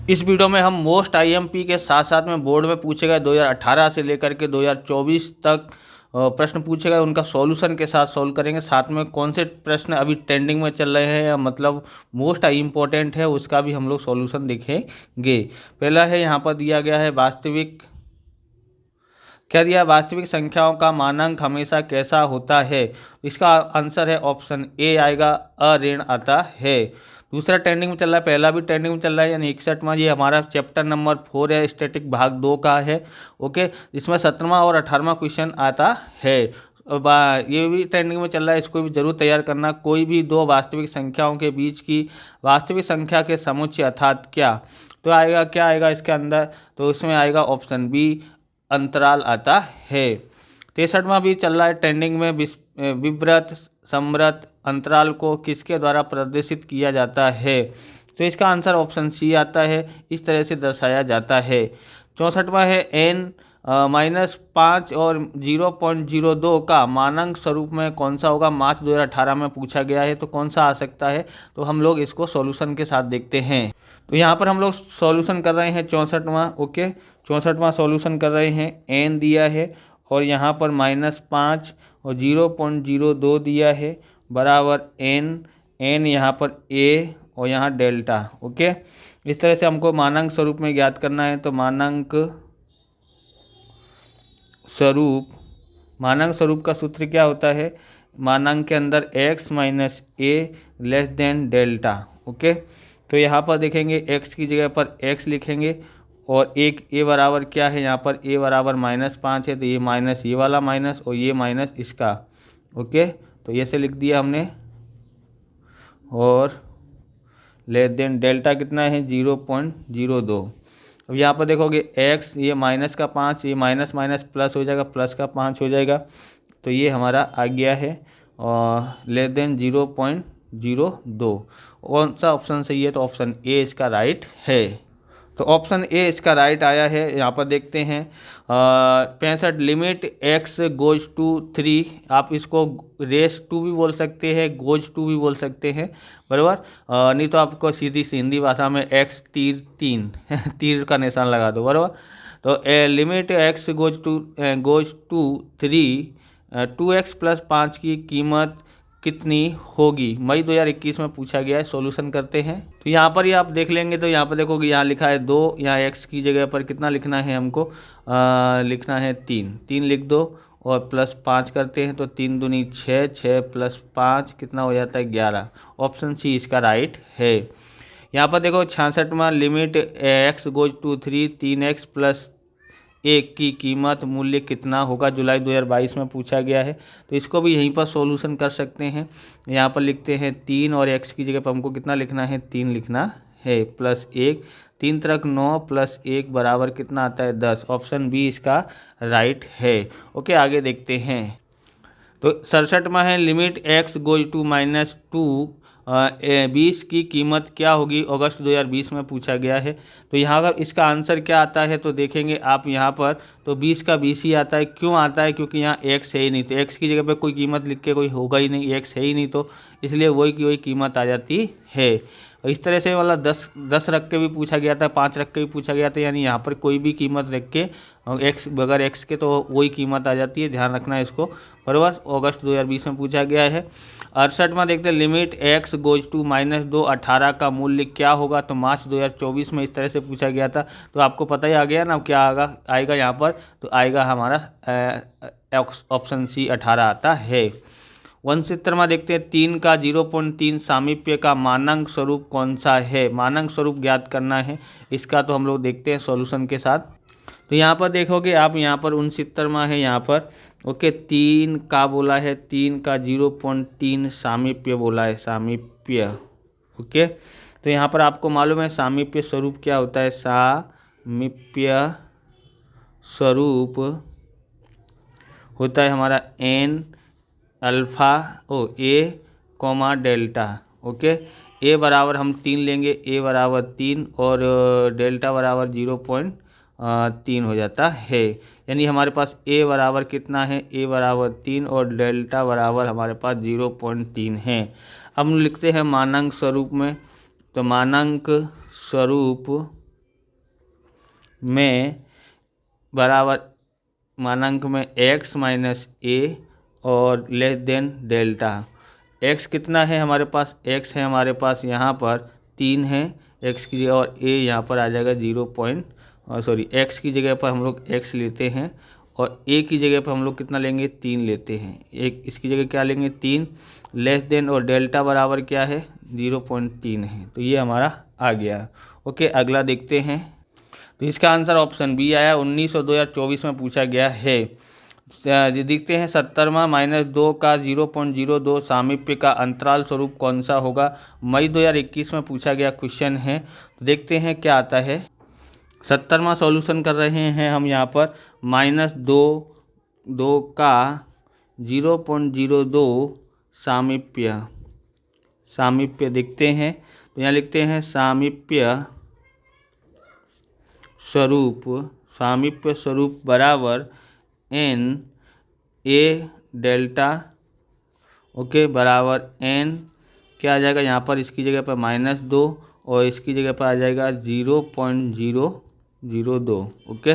इस वीडियो में हम मोस्ट आईएमपी के साथ साथ में बोर्ड में पूछे गए 2018 से लेकर के 2024 तक प्रश्न पूछे गए, उनका सॉल्यूशन के साथ सॉल्व करेंगे। साथ में कौन से प्रश्न अभी ट्रेंडिंग में चल रहे हैं या मतलब मोस्ट इम्पोर्टेंट है, उसका भी हम लोग सॉल्यूशन देखेंगे। पहला है, यहाँ पर दिया गया है वास्तविक, क्या दिया, वास्तविक संख्याओं का मानांक हमेशा कैसा होता है। इसका आंसर है ऑप्शन ए आएगा, अऋण आता है। दूसरा ट्रेंडिंग में चल रहा है, पहला भी ट्रेंडिंग में चल रहा है, यानी 61वां। ये हमारा चैप्टर नंबर 4 है, स्टैटिक भाग 2 का है। ओके, इसमें 17वां और 18वां क्वेश्चन आता है। ये भी ट्रेंडिंग में चल रहा है, इसको भी जरूर तैयार करना। कोई भी दो वास्तविक संख्याओं के बीच की वास्तविक संख्या के समुच्चय अर्थात क्या, तो आएगा, क्या आएगा इसके अंदर, तो इसमें आएगा ऑप्शन बी, अंतराल आता है। 63वां भी चल रहा है ट्रेंडिंग में, विवृत समृत अंतराल को किसके द्वारा प्रदर्शित किया जाता है, तो इसका आंसर ऑप्शन सी आता है। इस तरह से दर्शाया जाता है। 64वां है, n -5 और 0.02 का मानांक स्वरूप में कौन सा होगा। मार्च 2018 में पूछा गया है, तो कौन सा आ सकता है, तो हम लोग इसको सॉल्यूशन के साथ देखते हैं। तो यहाँ पर हम लोग सॉल्यूशन कर रहे हैं 64वां। ओके, 64वां सॉल्यूशन कर रहे हैं। n दिया है और यहाँ पर -5 और 0.02 दिया है, बराबर n यहाँ पर a और यहाँ डेल्टा। ओके, इस तरह से हमको मानांक स्वरूप में ज्ञात करना है। तो मानांक स्वरूप का सूत्र क्या होता है, मानांक के अंदर x minus a less than delta. Okay, तो यहाँ पर देखेंगे x की जगह पर x लिखेंगे और एक a बराबर क्या है, यहाँ पर a बराबर -5 है, तो ये माइनस ये वाला माइनस और ये माइनस इसका। ओके, तो ये से लिख दिया हमने। और लेस देन डेल्टा कितना है, 0.02। अब यहाँ पर देखोगे x, ये माइनस का 5, ये माइनस माइनस प्लस हो जाएगा, प्लस का 5 हो जाएगा, तो ये हमारा आ गया है और लेस देन 0.02। कौन सा ऑप्शन सही है, तो ऑप्शन ए इसका राइट है। तो ऑप्शन ए इसका राइट आया है। यहाँ पर देखते हैं 65, लिमिट x गोज टू 3, आप इसको रेस टू भी बोल सकते हैं, गोज टू भी बोल सकते हैं, बराबर। नहीं तो आपको सीधी सी हिंदी भाषा में x तीर 3 तीर का निशान लगा दो, बराबर। तो limit x goes to 3, 2x + 5 की कीमत कितनी होगी, मई 2021 में पूछा गया है। सॉल्यूशन करते हैं। तो यहाँ पर ही आप देख लेंगे, तो यहाँ पर देखोगे यहाँ लिखा है 2, यहाँ x की जगह पर कितना लिखना है हमको, लिखना है 3 लिख दो और +5 करते हैं, तो 3 दूनी 6, 6 + 5 कितना हो जाता है 11। ऑप्शन सी इसका राइट है। यहाँ पर देखो 66वां, limit x goes to 3, 3x + 1 की कीमत मूल्य कितना होगा, जुलाई 2022 में पूछा गया है। तो इसको भी यहीं पर सॉल्यूशन कर सकते हैं। यहाँ पर लिखते हैं 3 और x की जगह पर हमको कितना लिखना है, 3 लिखना है, +1, 3 × 9 + 1 बराबर कितना आता है 10। ऑप्शन बी इसका राइट है। ओके, आगे देखते हैं। तो 67वां है, लिमिट x गोज टू -2, 20 की कीमत क्या होगी, अगस्त 2020 में पूछा गया है। तो यहाँ अगर इसका आंसर क्या आता है, तो देखेंगे आप यहाँ पर, तो 20 का 20 ही आता है। क्यों आता है, क्योंकि यहाँ x है ही नहीं, तो x की जगह पे कोई कीमत लिख के कोई होगा ही नहीं, x है ही नहीं, तो इसलिए वही की वही कीमत आ जाती है। और इस तरह से मतलब 10 रख के भी पूछा गया था, 5 रख के भी पूछा गया था, यानी यहाँ पर कोई भी कीमत रख के x बगैर x के तो वही कीमत आ जाती है, ध्यान रखना है इसको, बराबर। अगस्त 2020 में पूछा गया है। 68वां देखते हैं, लिमिट x गोज टू -2, 18 का मूल्य क्या होगा, तो मार्च 2024 में इस तरह से पूछा गया था। तो आपको पता ही आ गया ना क्या आएगा यहाँ पर, तो आएगा हमारा ऑप्शन सी 18 आता है। 69वां देखते हैं, 3 का 0.3 सामीप्य का मानांक स्वरूप कौन सा है, मानांक स्वरूप ज्ञात करना है। इसका तो हम लोग देखते हैं सॉल्यूशन के साथ। तो यहाँ पर देखोगे आप, यहाँ पर 69वां है यहाँ पर। ओके, 3 का बोला है, 3 का 0.3 सामीप्य बोला है, सामीप्य। ओके, तो यहाँ पर आपको मालूम है सामीप्य स्वरूप क्या होता है, सामीप्य स्वरूप होता है हमारा n alpha a, delta. Okay, a बराबर हम 3 लेंगे, a बराबर 3 और डेल्टा बराबर 0.3 हो जाता है। यानी हमारे पास a बराबर कितना है, a बराबर 3 और डेल्टा बराबर हमारे पास 0.3 है। हम लिखते हैं मानांक स्वरूप में, तो मानांक स्वरूप में बराबर मानांक में x माइनस ए और लेस देन डेल्टा। x कितना है हमारे पास, x है हमारे पास यहाँ पर 3 है x की जगह, और a यहाँ पर आ जाएगा x की जगह पर हम लोग x लेते हैं और a की जगह पर हम लोग कितना लेंगे, 3 लेते हैं। एक इसकी जगह क्या लेंगे, 3, लेस देन, और डेल्टा बराबर क्या है, 0.3 है। तो ये हमारा आ गया। ओके, अगला देखते हैं। तो इसका आंसर ऑप्शन बी आया। 19 और 2024 में पूछा गया है। देखते हैं 70वां -2 का 0.02 सामीप्य का अंतराल स्वरूप कौन सा होगा। मई 2021 में पूछा गया क्वेश्चन है। तो देखते हैं क्या आता है। 70वां सॉल्यूशन कर रहे हैं हम यहाँ पर। -2 का 0.02 सामीप्य देखते हैं। तो यहाँ लिखते हैं सामीप्य स्वरूप बराबर n a डेल्टा। ओके, बराबर n क्या आ जाएगा यहाँ पर, इसकी जगह पर -2 और इसकी जगह पर आ जाएगा 0.002। ओके,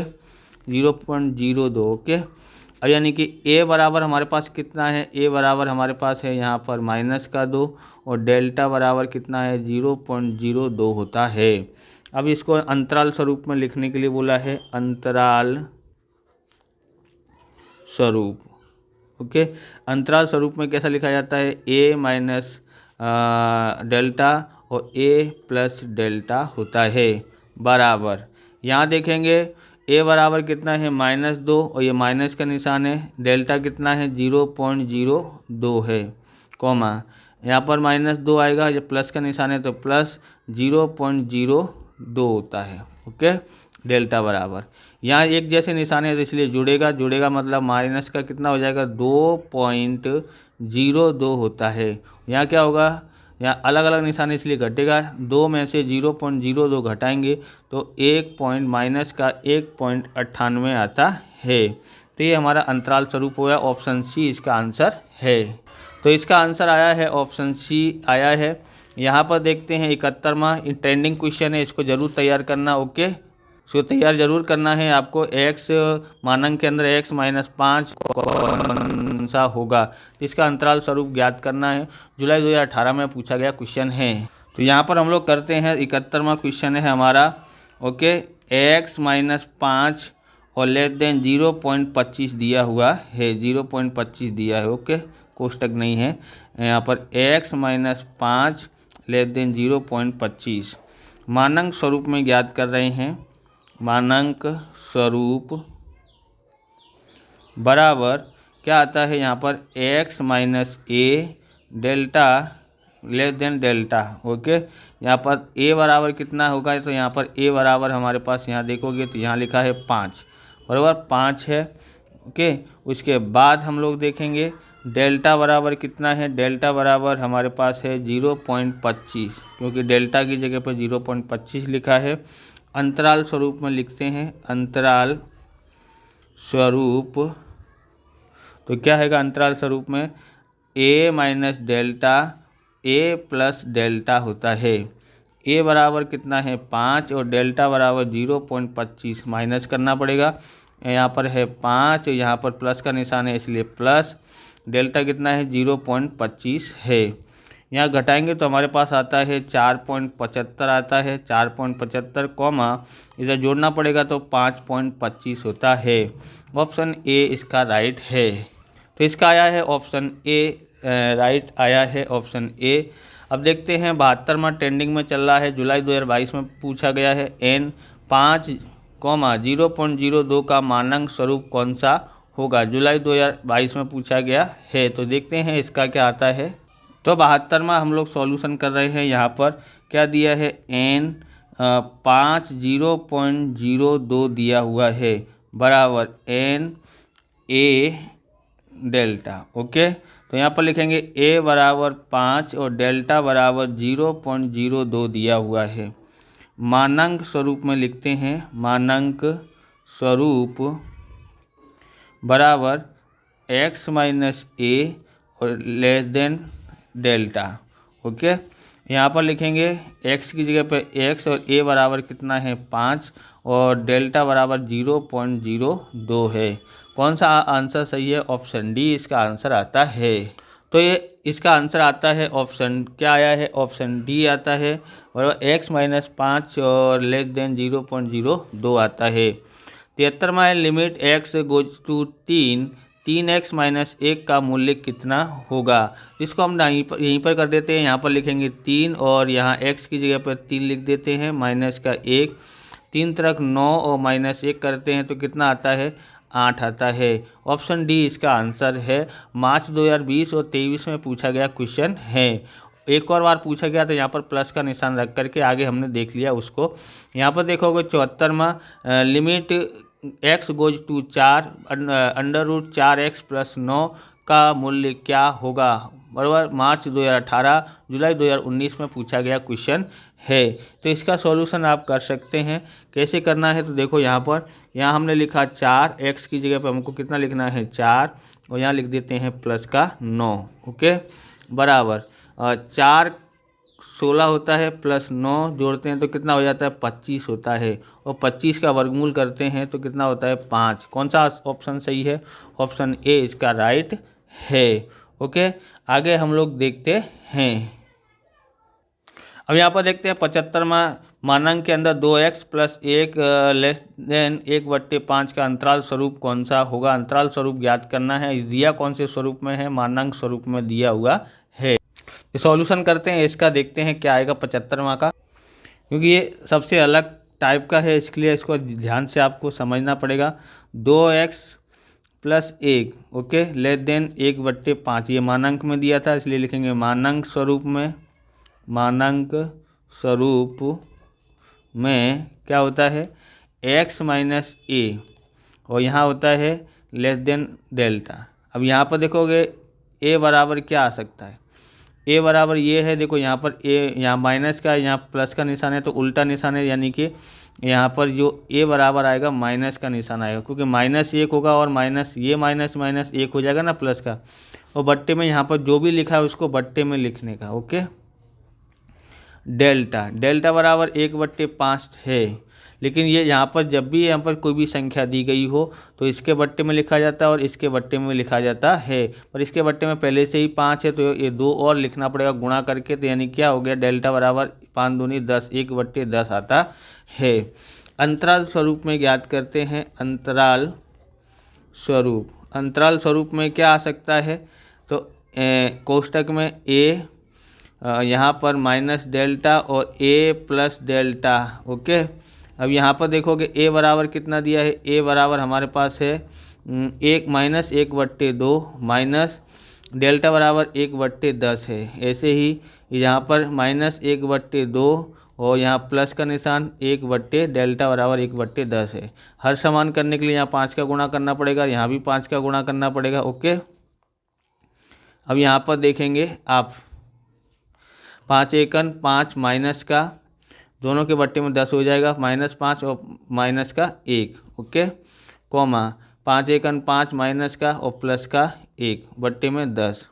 0.02। ओके, अब यानी कि a बराबर हमारे पास कितना है, a बराबर हमारे पास है यहाँ पर -2 और डेल्टा बराबर कितना है, 0.02 होता है। अब इसको अंतराल स्वरूप में लिखने के लिए बोला है, अंतराल स्वरूप। ओके, अंतराल स्वरूप में कैसा लिखा जाता है, a माइनस डेल्टा और a प्लस डेल्टा होता है, बराबर। यहाँ देखेंगे a बराबर कितना है, -2 और ये माइनस का निशान है। डेल्टा कितना है, 0.02 है, कॉमा यहाँ पर -2 आएगा, जब प्लस का निशान है तो प्लस 0.02 होता है। ओके, डेल्टा बराबर, यहाँ एक जैसे निशान है तो इसलिए जुड़ेगा मतलब माइनस का कितना हो जाएगा, 2.02 होता है। यहाँ क्या होगा, यहाँ अलग अलग निशान इसलिए घटेगा, 2 में से 0.02 घटाएंगे तो -1.98 आता है। तो ये हमारा अंतराल स्वरूप हो गया। ऑप्शन सी इसका आंसर है। तो इसका आंसर आया है, ऑप्शन सी आया है। यहाँ पर देखते हैं 71वां ट्रेंडिंग क्वेश्चन है, इसको जरूर तैयार करना। ओके, इसको तैयार जरूर करना है आपको। x मानक के अंदर x -5 कौन सा होगा, तो इसका अंतराल स्वरूप ज्ञात करना है। जुलाई 2018 में पूछा गया क्वेश्चन है। तो यहाँ पर हम लोग करते हैं 71वां क्वेश्चन है हमारा। ओके, x -5 और लेस देन 0.25 दिया हुआ है, 0.25 दिया है। ओके, कोष्टक नहीं है यहाँ पर। x -5 लेस देन 0.25 मानक स्वरूप में ज्ञात कर रहे हैं। मानक स्वरूप बराबर क्या आता है यहाँ पर, x minus A delta less than delta. Okay, यहाँ पर a बराबर कितना होगा, तो यहाँ पर a बराबर हमारे पास यहाँ देखोगे तो यहाँ लिखा है 5, बराबर 5 है। ओके, उसके बाद हम लोग देखेंगे डेल्टा बराबर कितना है। डेल्टा बराबर हमारे पास है 0.25, क्योंकि डेल्टा की जगह पर 0.25 लिखा है। अंतराल स्वरूप में लिखते हैं, अंतराल स्वरूप। तो क्या है अंतराल स्वरूप में, a minus delta a plus delta होता है। a बराबर कितना है 5 और डेल्टा बराबर 0.25 माइनस करना पड़ेगा। यहाँ पर है 5, यहाँ पर प्लस का निशान है इसलिए प्लस। डेल्टा कितना है 0.25 है। यहाँ घटाएंगे तो हमारे पास आता है 4.75 आता है, 4.75 कॉमा इधर जोड़ना पड़ेगा तो 5.25 होता है। ऑप्शन ए इसका राइट है। तो इसका आया है ऑप्शन ए, राइट आया है ऑप्शन ए। अब देखते हैं 72वां ट्रेंडिंग में चल रहा है, जुलाई 2022 में पूछा गया है। n 5, 0.02 का मानक स्वरूप कौन सा होगा, जुलाई 2022 में पूछा गया है। तो देखते हैं इसका क्या आता है। तो 72वां हम लोग सॉल्यूशन कर रहे हैं। यहाँ पर क्या दिया है, n 5 0.02 दिया हुआ है, बराबर n a डेल्टा। ओके, तो यहाँ पर लिखेंगे a बराबर 5 और डेल्टा बराबर 0.02 दिया हुआ है। मानक स्वरूप में लिखते हैं, मानक स्वरूप बराबर x माइनस ए और लेस देन डेल्टा। ओके, यहाँ पर लिखेंगे x की जगह पे x और a बराबर कितना है 5 और डेल्टा बराबर 0.02 है। कौन सा आंसर सही है? ऑप्शन डी इसका आंसर आता है। तो ये इसका आंसर आता है ऑप्शन क्या आया है? ऑप्शन डी आता है बराबर x-5 और लेस देन 0.02 आता है। 73वां है limit x goes to 3x-1 का मूल्य कितना होगा? इसको हम यहीं पर कर देते हैं। यहाँ पर लिखेंगे 3 और यहाँ x की जगह पर 3 लिख देते हैं, माइनस का 1, 3 तरफ 9 और -1 करते हैं तो कितना आता है? 8 आता है। ऑप्शन डी इसका आंसर है। मार्च 2020 और 23 में पूछा गया क्वेश्चन है। एक और बार पूछा गया तो यहाँ पर प्लस का निशान रख करके आगे हमने देख लिया उसको। यहाँ पर देखोगे 74वां limit x goes to 4 √4x + 9 का मूल्य क्या होगा? बराबर मार्च 2018 जुलाई 2019 में पूछा गया क्वेश्चन है। तो इसका सॉल्यूशन आप कर सकते हैं। कैसे करना है तो देखो यहाँ हमने लिखा 4, x की जगह पर हमको कितना लिखना है 4 और यहाँ लिख देते हैं प्लस का 9। ओके, बराबर 4 16 होता है प्लस 9 जोड़ते हैं तो कितना हो जाता है? 25 होता है और 25 का वर्गमूल करते हैं तो कितना होता है? 5। कौन सा ऑप्शन सही है? ऑप्शन ए इसका राइट है। ओके, आगे हम लोग देखते हैं। अब यहाँ पर देखते हैं 75वां मानांक के अंदर 2x + 1 लेस देन 1/5 का अंतराल स्वरूप कौन सा होगा? अंतराल स्वरूप ज्ञात करना है। दिया कौन से स्वरूप में है? मानांक स्वरूप में दिया हुआ है। सॉल्यूशन करते हैं इसका, देखते हैं क्या आएगा 75वां का, क्योंकि ये सबसे अलग टाइप का है, इसके लिए इसको ध्यान से आपको समझना पड़ेगा। 2x + 1 ओके लेस देन 1/5 ये मानांक में दिया था, इसलिए लिखेंगे मानांक स्वरूप में क्या होता है? x - a और यहाँ होता है लेस देन डेल्टा। अब यहाँ पर देखोगे a बराबर क्या आ सकता है? a बराबर ये है, देखो यहाँ पर a यहाँ माइनस का यहाँ प्लस का निशान है तो उल्टा निशान है, यानी कि यहाँ पर जो a बराबर आएगा माइनस का निशान आएगा, क्योंकि -1 होगा और -1 हो जाएगा ना प्लस का, और बट्टे में यहाँ पर जो भी लिखा है उसको बट्टे में लिखने का। ओके, डेल्टा बराबर 1/5 है, लेकिन ये यहाँ पर जब भी यहाँ पर कोई भी संख्या दी गई हो तो इसके बट्टे में लिखा जाता है और इसके बट्टे में लिखा जाता है, पर इसके बट्टे में पहले से ही 5 है तो ये 2 और लिखना पड़ेगा गुणा करके, तो यानी क्या हो गया? डेल्टा बराबर 5 दूनी 10 1/10 आता है। अंतराल स्वरूप में ज्ञात करते हैं। अंतराल स्वरूप में क्या आ सकता है? तो कोष्टक में a यहाँ पर माइनस डेल्टा और a प्लस डेल्टा। ओके, अब यहाँ पर देखोगे a बराबर कितना दिया है? a बराबर हमारे पास है 1-1/2 माइनस डेल्टा बराबर 1/10 है। ऐसे ही यहाँ पर -1/2 और यहाँ प्लस का निशान 1/डेल्टा बराबर 1/10 है। हर समान करने के लिए यहाँ 5 का गुणा करना पड़ेगा, यहाँ भी 5 का गुणा करना पड़ेगा। ओके, अब यहाँ पर देखेंगे आप 5 एकन 5 माइनस का, दोनों के बट्टे में 10 हो जाएगा, -5 और माइनस का 1। ओके, कॉमा 5 एकन 5 माइनस का और प्लस का 1 बट्टे में 10।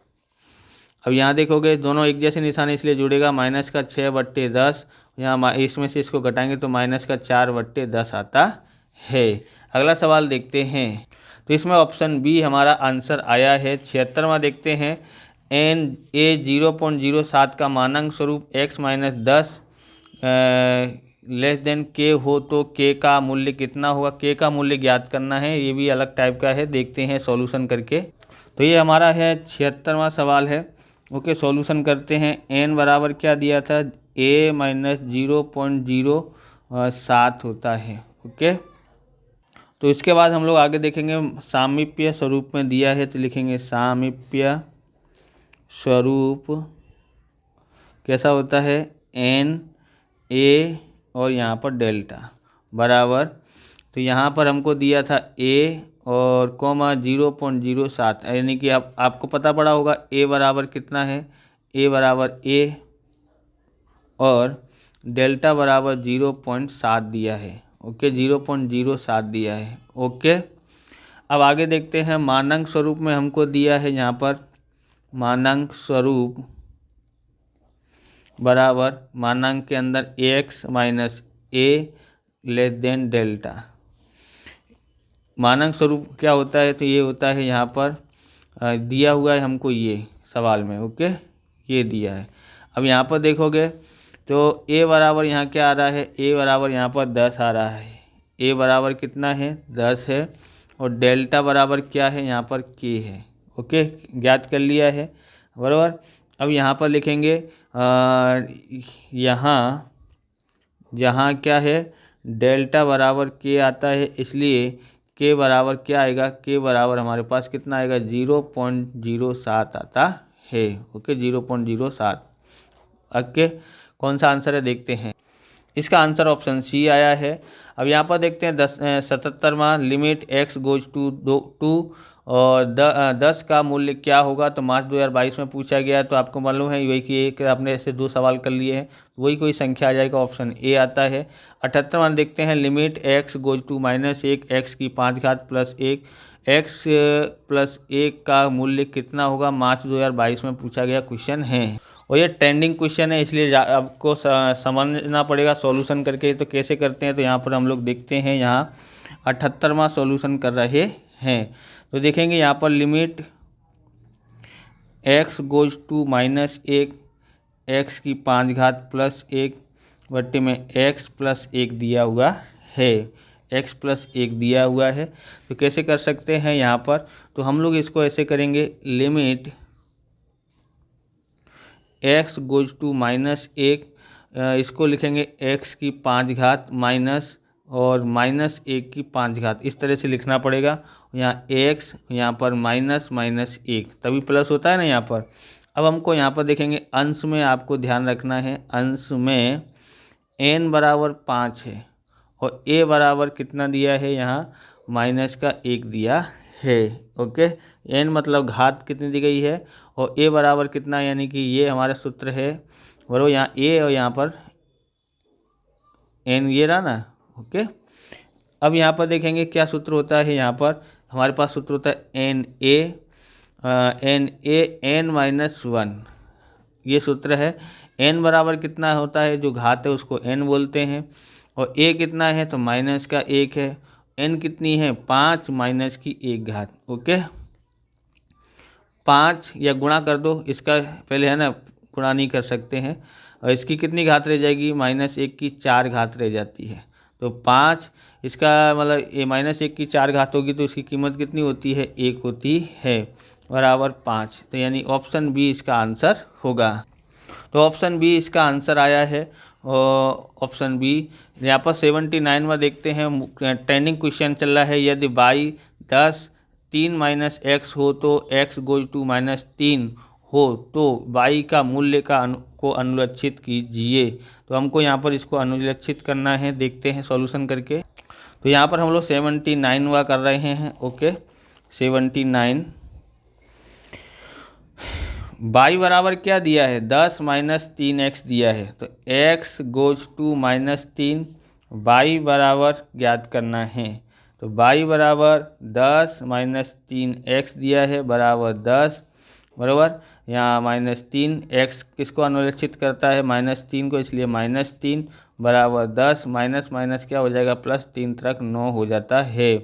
अब यहाँ देखोगे दोनों एक जैसे निशान इसलिए जुड़ेगा, माइनस का 6/10, यहाँ इसमें से इसको घटाएंगे तो माइनस का 4/10 आता है। अगला सवाल देखते हैं, तो इसमें ऑप्शन बी हमारा आंसर आया है। 76वां देखते हैं। a 0.07 का मानांक स्वरूप x - 10 लेस देन k हो तो k का मूल्य कितना होगा? k का मूल्य ज्ञात करना है, ये भी अलग टाइप का है, देखते हैं सॉल्यूशन करके। तो ये हमारा है 76वां सवाल है। ओके, सॉल्यूशन करते हैं। n बराबर क्या दिया था? a - 0.07 होता है। ओके, तो इसके बाद हम लोग आगे देखेंगे सामीप्य स्वरूप में दिया है, तो लिखेंगे सामीप्य स्वरूप कैसा होता है? n a और यहाँ पर डेल्टा बराबर, तो यहाँ पर हमको दिया था a और कॉमा 0.07, यानी कि आपको पता पड़ा होगा a बराबर कितना है? a बराबर a और डेल्टा बराबर 0.7 दिया है। ओके, 0.07 दिया है। ओके, अब आगे देखते हैं। मानांक स्वरूप में हमको दिया है यहाँ पर, मानांक स्वरूप बराबर मानांक के अंदर ax माइनस ए लेस देन डेल्टा। मानांक स्वरूप क्या होता है, तो ये होता है यहाँ पर दिया हुआ है हमको ये सवाल में, ओके, ये दिया है। अब यहाँ पर देखोगे तो a बराबर यहाँ क्या आ रहा है, a बराबर यहाँ पर 10 आ रहा है, a बराबर कितना है 10 है, और डेल्टा बराबर क्या है यहाँ पर k है, ओके, ज्ञात कर लिया है बराबर। अब यहाँ पर लिखेंगे यहाँ जहाँ क्या है डेल्टा बराबर k आता है, इसलिए k बराबर क्या आएगा, k बराबर हमारे पास कितना आएगा 0.07 आता है, ओके 0.07। ओके, कौन सा आंसर है देखते हैं। इसका आंसर ऑप्शन सी आया है। अब यहाँ पर देखते हैं 77वां लिमिट x गोज टू 2 और 10 का मूल्य क्या होगा, तो मार्च 2022 में पूछा गया, तो आपको मालूम है वही कि एक आपने ऐसे 2 सवाल कर लिए हैं, वही कोई संख्या आ जाएगा, ऑप्शन ए आता है। 78वां देखते हैं limit x goes to -1 x की 5 घात प्लस 1 x प्लस 1 का मूल्य कितना होगा, मार्च 2022 में पूछा गया क्वेश्चन है, और ये ट्रेंडिंग क्वेश्चन है, इसलिए आपको समझना पड़ेगा सॉल्यूशन करके। तो कैसे करते हैं, तो यहाँ पर हम लोग देखते हैं, यहाँ 78वां सॉल्यूशन कर रहे हैं। तो देखेंगे यहाँ पर limit x goes to -1 x की 5 घात प्लस 1 बट्टे में x प्लस 1 दिया हुआ है, x प्लस 1 दिया हुआ है। तो कैसे कर सकते हैं यहाँ पर, तो हम लोग इसको ऐसे करेंगे, लिमिट x गोज टू -1, इसको लिखेंगे x की 5 घात माइनस और -1 की 5 घात, इस तरह से लिखना पड़ेगा। यहाँ x यहाँ पर -1 तभी प्लस होता है ना यहाँ पर। अब हमको यहाँ पर देखेंगे अंश में आपको ध्यान रखना है, अंश में n बराबर 5 है और a बराबर कितना दिया है, यहाँ -1 दिया है, ओके। n मतलब घात कितनी दी गई है और a बराबर कितना, यानी कि ये हमारा सूत्र है बराबर, यहाँ a और यहाँ पर n ये रहा ना, ओके। अब यहाँ पर देखेंगे क्या सूत्र होता है, यहाँ पर हमारे पास सूत्र होता है n-1, ये सूत्र है। n बराबर कितना होता है, जो घात है उसको n बोलते हैं, और a कितना है तो -1 है, n कितनी है 5 -1 घात, ओके। 5 या गुणा कर दो, इसका पहले है ना गुणा नहीं कर सकते हैं, और इसकी कितनी घात रह जाएगी, -1 की 4 घात रह जाती है। तो 5 इसका मतलब ये -1 की 4 घात होगी, तो इसकी कीमत कितनी होती है, 1 होती है, बराबर 5। तो यानी ऑप्शन बी इसका आंसर होगा। तो ऑप्शन बी इसका आंसर आया है, और ऑप्शन बी। यहाँ पर 79वां देखते हैं, ट्रेंडिंग क्वेश्चन चल रहा है, यदि y 10 3 - x हो तो x गोज टू -3 हो तो y का मूल्य को अनुलक्षित कीजिए। तो हमको यहाँ पर इसको अनुलक्षित करना है, देखते हैं सॉल्यूशन करके। तो यहाँ पर हम लोग 79वां कर रहे हैं, ओके 79। y बराबर क्या दिया है, 10 - 3x दिया है, तो x गोज टू -3, y बराबर ज्ञात करना है। तो y बराबर 10 - 3x दिया है, बराबर 10, बराबर यहाँ -3, x किसको अनुलक्षित करता है, -3 को, इसलिए -3 बराबर 10, माइनस क्या हो जाएगा, +3 तक 9 हो जाता है।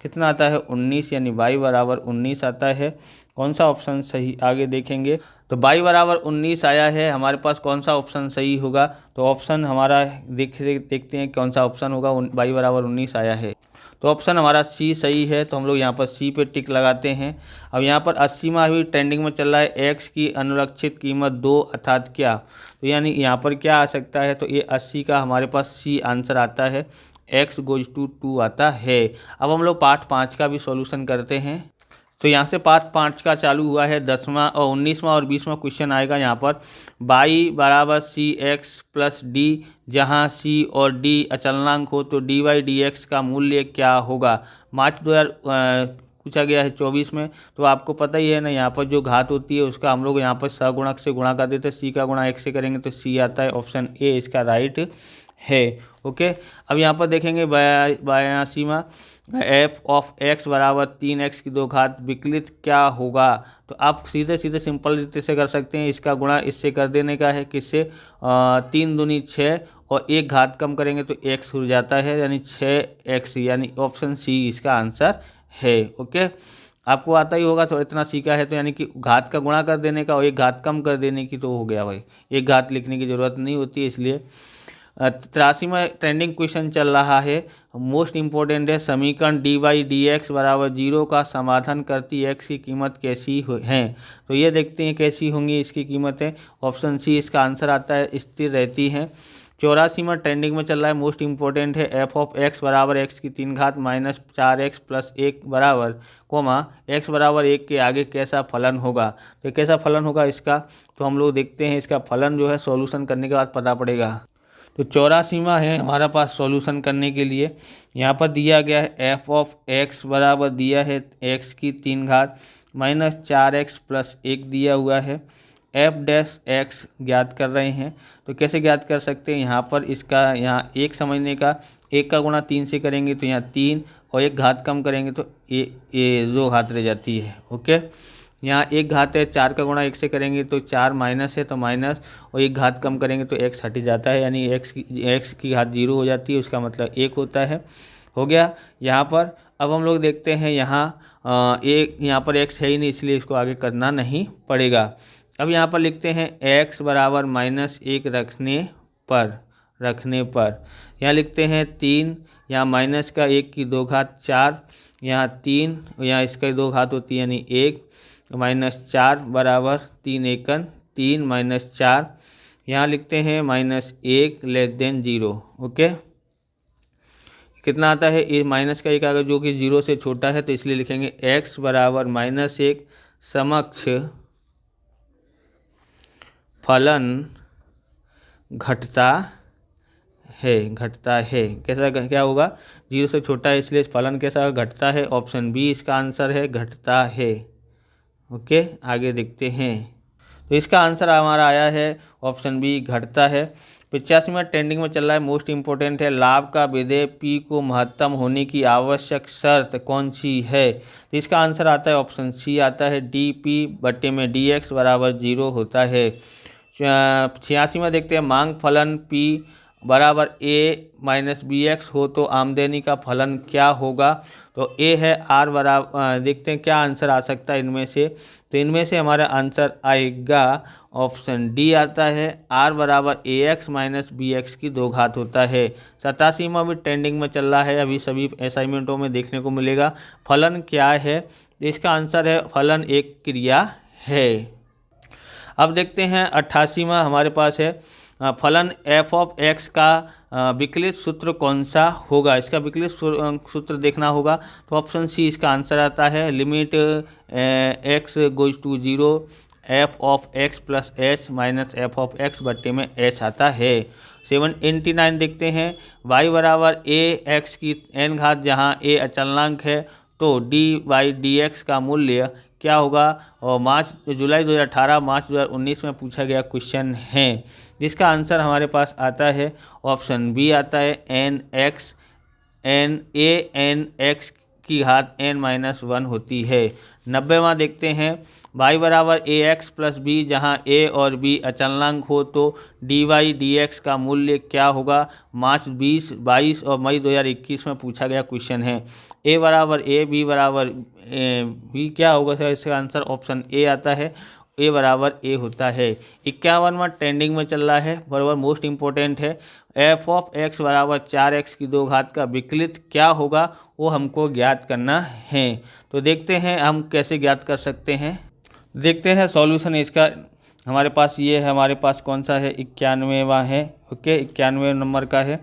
कितना आता है 19, यानी y बराबर 19 आता है। कौन सा ऑप्शन सही, आगे देखेंगे। तो y बराबर 19 आया है, हमारे पास कौन सा ऑप्शन सही होगा, तो ऑप्शन हमारा देखते हैं कौन सा ऑप्शन होगा। y बराबर 19 आया है, तो ऑप्शन हमारा सी सही है, तो हम लोग यहाँ पर सी पे टिक लगाते हैं। अब यहाँ पर 80वां भी ट्रेंडिंग में चल रहा है, x की अनुलक्षित कीमत 2 अर्थात क्या, तो यानी यहाँ पर क्या आ सकता है, तो ये 80 का हमारे पास सी आंसर आता है, x गोज टू 2 आता है। अब हम लोग पार्ट 5 का भी सॉल्यूशन करते हैं। तो यहाँ से पार्ट 5 का चालू हुआ है, 10वां और 19वां और 20वां क्वेश्चन आएगा। यहाँ पर y बराबर cx प्लस डी, जहाँ c और d अचलनांक हो तो dy dx का मूल्य क्या होगा। मार्च 2000 पूछा गया है 24 में, तो आपको पता ही है ना, यहाँ पर जो घात होती है उसका हम लोग यहाँ पर सगुणक से गुणा कर देते हैं, c का गुणा x से करेंगे तो c आता है, ऑप्शन ए इसका राइट है। ओके, अब यहाँ पर देखेंगे 82वां, एफ ऑफ एक्स बराबर 3x की 2 घात विकलित क्या होगा। तो आप सीधे सीधे सिंपल रीति से कर सकते हैं, इसका गुणा इससे कर देने का है, किससे, 3 दूनी 6 और 1 घात कम करेंगे तो x हो जाता है, यानी 6x, यानी ऑप्शन सी इसका आंसर है। ओके, आपको आता ही होगा, तो इतना सीखा है तो यानी कि घात का गुणा कर देने का और 1 घात कम कर देने की, तो हो गया भाई, 1 घात लिखने की ज़रूरत नहीं होती है। इसलिए 83वां ट्रेंडिंग क्वेश्चन चल रहा है, मोस्ट इम्पोर्टेंट है, समीकरण dy/dx बराबर 0 का समाधान करती x की कीमत कैसी है। तो ये देखते हैं कैसी होंगी इसकी कीमतें। ऑप्शन सी इसका आंसर आता है, स्थिर रहती हैं। 84वां ट्रेंडिंग में चल रहा है, मोस्ट इम्पोर्टेंट है, एफ ऑफ एक्स बराबर एक्स की 3 घात माइनस 4x प्लस 1 बराबर x बराबर 1 के आगे कैसा फलन होगा। तो कैसा फलन होगा इसका, तो हम लोग देखते हैं, इसका फलन जो है सॉल्यूशन करने के बाद पता पड़ेगा। तो 84वां है हमारा पास सॉल्यूशन करने के लिए, यहाँ पर दिया गया है एफ ऑफ एक्स बराबर दिया है x की 3 घात माइनस 4x प्लस 1 दिया हुआ है, एफ डैश एक्स ज्ञात कर रहे हैं। तो कैसे ज्ञात कर सकते हैं, यहाँ पर इसका यहाँ 1 समझने का, 1 का गुणा 3 से करेंगे तो यहाँ 3 और 1 घात कम करेंगे तो ये 2 घात रह जाती है। ओके, यहाँ 1 घात है, 4 का गुणा 1 से करेंगे तो 4 माइनस है तो माइनस, और 1 घात कम करेंगे तो x हट जाता है, यानी x की घात 0 हो जाती है, उसका मतलब 1 होता है। हो गया यहाँ पर। अब हम लोग देखते हैं यहाँ यहाँ पर x है ही नहीं, इसलिए इसको आगे करना नहीं पड़ेगा। अब यहाँ पर लिखते हैं x बराबर -1 रखने पर यहाँ लिखते हैं 3, यहाँ माइनस का 1 की 2 घात 4, यहाँ 3, यहाँ इसका 2 घात होती है यानी 1 -4 बराबर 3 एकन 3 -4, यहाँ लिखते हैं -1 <0। ओके, कितना आता है, ये माइनस का 1 अगर जो कि 0 से छोटा है, तो इसलिए लिखेंगे x बराबर -1 समक्ष फलन घटता है। कैसा क्या होगा, 0 से छोटा है इसलिए फलन कैसा घटता है। ऑप्शन बी इसका आंसर है, घटता है। ओके, आगे देखते हैं। तो इसका आंसर हमारा आया है ऑप्शन बी, घटता है। 85वां ट्रेंडिंग में चल रहा है, मोस्ट इम्पोर्टेंट है, लाभ का विधेय p को महत्तम होने की आवश्यक शर्त कौन सी है। तो इसका आंसर आता है ऑप्शन सी आता है, dp/dx बराबर 0 होता है। 86वां देखते हैं, मांग फलन p बराबर a - bx हो तो आमदनी का फलन क्या होगा। तो a है, r बराबर, देखते हैं क्या आंसर आ सकता है इनमें से। तो इनमें से हमारा आंसर आएगा ऑप्शन डी आता है, r बराबर ax - bx की 2 घात होता है। 87वां भी ट्रेंडिंग में चल रहा है, अभी सभी असाइनमेंटों में देखने को मिलेगा। फलन क्या है, इसका आंसर है फलन एक क्रिया है। अब देखते हैं 88वां हमारे पास है, फलन f ऑफ x का विकलित सूत्र कौन सा होगा। इसका विकलित सूत्र देखना होगा, तो ऑप्शन सी इसका आंसर आता है, limit x goes to 0 f of x plus h minus f of x बट्टे में h आता है। 79 देखते हैं, y बराबर a x की n घात, जहाँ a अचलनांक है, तो dy/dx का मूल्य क्या होगा। और जुलाई 2018 मार्च 2019 में पूछा गया क्वेश्चन है, जिसका आंसर हमारे पास आता है ऑप्शन बी आता है, n की घात n-1 होती है। 90वां देखते हैं, y बराबर ax प्लस b, जहाँ a और b अचलनांक हो तो dy/dx का मूल्य क्या होगा। मार्च 22 और मई 2021 में पूछा गया क्वेश्चन है। a बराबर a, b बराबर b क्या होगा, तो इसका आंसर ऑप्शन ए आता है, a बराबर a होता है। 51वां ट्रेंडिंग में चल रहा है, बराबर मोस्ट इम्पोर्टेंट है, f ऑफ x बराबर 4x की 2 घात का विकलित क्या होगा, वो हमको ज्ञात करना है। तो देखते हैं हम कैसे ज्ञात कर सकते हैं। देखते हैं सॉल्यूशन इसका, हमारे पास ये है, हमारे पास कौन सा है, 91वां है। ओके, 91 नंबर का है।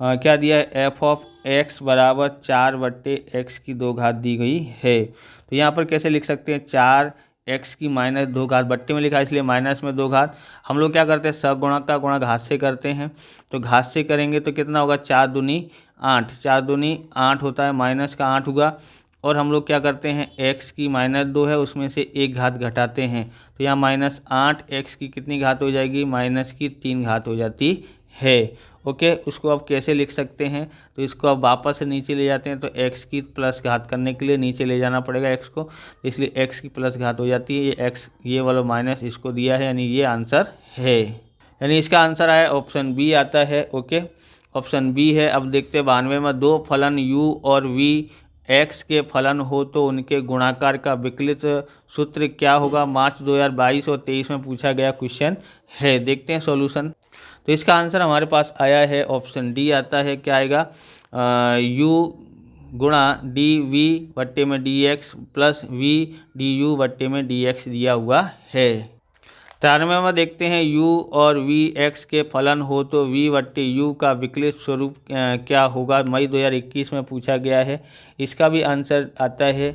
क्या दिया है, f ऑफ x बराबर 4/x की 2 घात दी गई है। तो यहाँ पर कैसे लिख सकते हैं, 4x की -2 घात, बट्टे में लिखा है इसलिए माइनस में 2 घात। हम लोग क्या करते हैं, सगुणक का गुणा घात से करते हैं, तो घात से करेंगे तो कितना होगा, 4 दूनी 8, 4 दूनी 8 होता है, माइनस का 8 होगा। और हम लोग क्या करते हैं, x की -2 है, उसमें से 1 घात घटाते हैं, तो यहाँ -8 x की कितनी घात हो जाएगी, -3 घात हो जाती है। ओके, उसको आप कैसे लिख सकते हैं, तो इसको आप वापस से नीचे ले जाते हैं, तो x की प्लस घात करने के लिए नीचे ले जाना पड़ेगा x को, तो इसलिए x की प्लस घात हो जाती है, ये x ये वाला माइनस इसको दिया है, यानी ये आंसर है, यानी इसका आंसर आया ऑप्शन बी आता है। ओके, ऑप्शन बी है। अब देखते हैं 92 में, दो फलन u और v x के फलन हो तो उनके गुणाकार का विकलित सूत्र क्या होगा। मार्च 2022 और 23 में पूछा गया क्वेश्चन है। देखते हैं सॉल्यूशन। तो इसका आंसर हमारे पास आया है ऑप्शन डी आता है। क्या आएगा, u गुणा डी वी बट्टे में d x plus v d u बट्टे में डी एक्स दिया हुआ है। 93 में देखते हैं, u और v x के फलन हो तो v बट्टे u का विकलित स्वरूप क्या होगा। मई 2021 में पूछा गया है। इसका भी आंसर आता है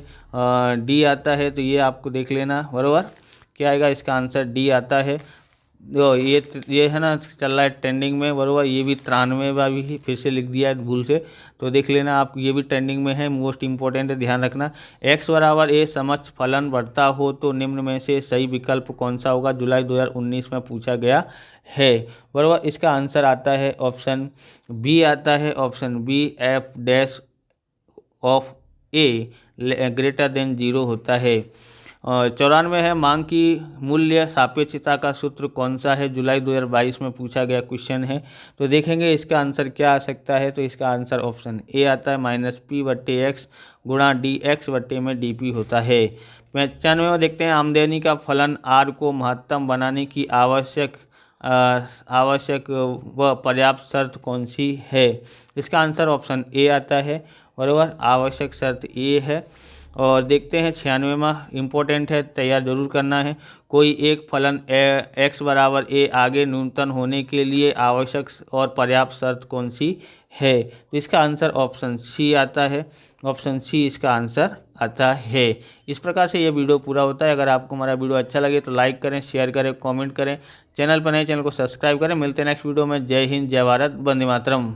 डी आता है, तो ये आपको देख लेना बराबर। क्या आएगा, इसका आंसर डी आता है। तो ये है ना, चल रहा है ट्रेंडिंग में बराबर। ये भी 93 में भी फिर से लिख दिया है भूल से, तो देख लेना आप, ये भी ट्रेंडिंग में है, मोस्ट इंपॉर्टेंट है, ध्यान रखना। x बराबर a समक्ष फलन बढ़ता हो तो निम्न में से सही विकल्प कौन सा होगा। जुलाई 2019 में पूछा गया है बराबर। इसका आंसर आता है ऑप्शन बी आता है। Option B f dash of a greater than 0 होता है। 94 है, मांग की मूल्य सापेक्षता का सूत्र कौन सा है। जुलाई 2022 में पूछा गया क्वेश्चन है, तो देखेंगे इसका आंसर क्या आ सकता है। तो इसका आंसर ऑप्शन ए आता है, माइनस पी बट्टे एक्स गुणा डी एक्स बट्टे में डी पी होता है। 95 में देखते हैं, आमदनी का फलन आर को महत्तम बनाने की आवश्यक व पर्याप्त शर्त कौन सी है। इसका आंसर ऑप्शन ए आता है बराबर। आवश्यक शर्त ए है। और देखते हैं 96 में, इम्पोर्टेंट है, तैयार जरूर करना है। कोई एक फलन x बराबर a आगे न्यूनतम होने के लिए आवश्यक और पर्याप्त शर्त कौन सी है। तो इसका आंसर ऑप्शन सी आता है। ऑप्शन सी इसका आंसर आता है। इस प्रकार से ये वीडियो पूरा होता है। अगर आपको हमारा वीडियो अच्छा लगे तो लाइक करें, शेयर करें, कमेंट करें। चैनल पर नए चैनल को सब्सक्राइब करें। मिलते हैं नेक्स्ट वीडियो में। जय हिंद, जय भारत, वंदे मातरम।